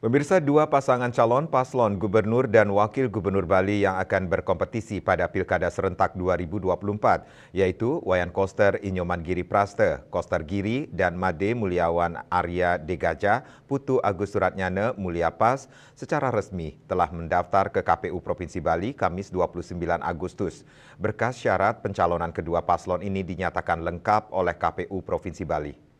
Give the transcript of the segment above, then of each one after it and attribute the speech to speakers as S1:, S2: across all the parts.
S1: Pemirsa, dua pasangan calon paslon gubernur dan wakil gubernur Bali yang akan berkompetisi pada Pilkada Serentak 2024, yaitu Wayan Koster Inyoman Giri Praste, Koster Giri, dan Made Mulyawan Arya Degaja, Putu Agus Suratnyana Mulya Pas, secara resmi telah mendaftar ke KPU Provinsi Bali Kamis 29 Agustus. Berkas syarat pencalonan kedua paslon ini dinyatakan lengkap oleh KPU Provinsi Bali.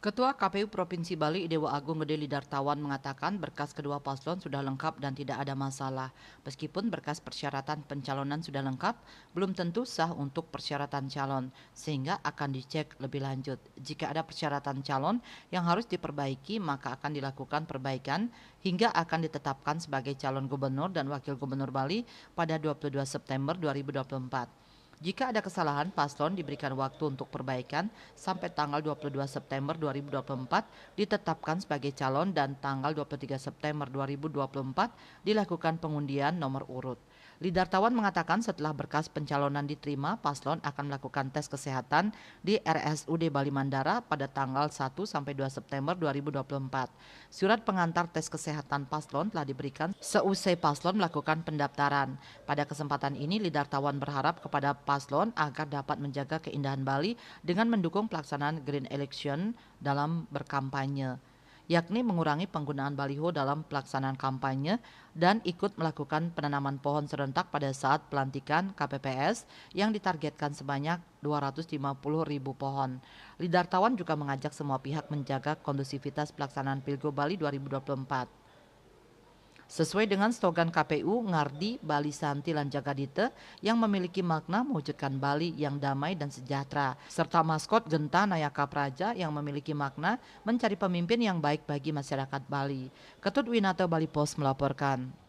S2: Ketua KPU Provinsi Bali Idewa Agung Gede Lidartawan mengatakan berkas kedua paslon sudah lengkap dan tidak ada masalah. Meskipun berkas persyaratan pencalonan sudah lengkap, belum tentu sah untuk persyaratan calon, sehingga akan dicek lebih lanjut. Jika ada persyaratan calon yang harus diperbaiki, maka akan dilakukan perbaikan hingga akan ditetapkan sebagai calon gubernur dan wakil gubernur Bali pada 22 September 2024. Jika ada kesalahan, paslon diberikan waktu untuk perbaikan sampai tanggal 22 September 2024 ditetapkan sebagai calon dan tanggal 23 September 2024 dilakukan pengundian nomor urut. Lidartawan mengatakan setelah berkas pencalonan diterima, paslon akan melakukan tes kesehatan di RSUD Bali Mandara pada tanggal 1 sampai 2 September 2024. Surat pengantar tes kesehatan paslon telah diberikan seusai paslon melakukan pendaftaran. Pada kesempatan ini, Lidartawan berharap kepada paslon agar dapat menjaga keindahan Bali dengan mendukung pelaksanaan Green Election dalam berkampanye, yakni mengurangi penggunaan baliho dalam pelaksanaan kampanye dan ikut melakukan penanaman pohon serentak pada saat pelantikan KPPS yang ditargetkan sebanyak 250.000 pohon. Lidartawan juga mengajak semua pihak menjaga kondusivitas pelaksanaan Pilgub Bali 2024. Sesuai dengan slogan KPU Ngardi Bali Santi Lan Jagadite yang memiliki makna mewujudkan Bali yang damai dan sejahtera, serta maskot Genta Nayaka Praja yang memiliki makna mencari pemimpin yang baik bagi masyarakat Bali. Ketut Winata Bali Pos melaporkan.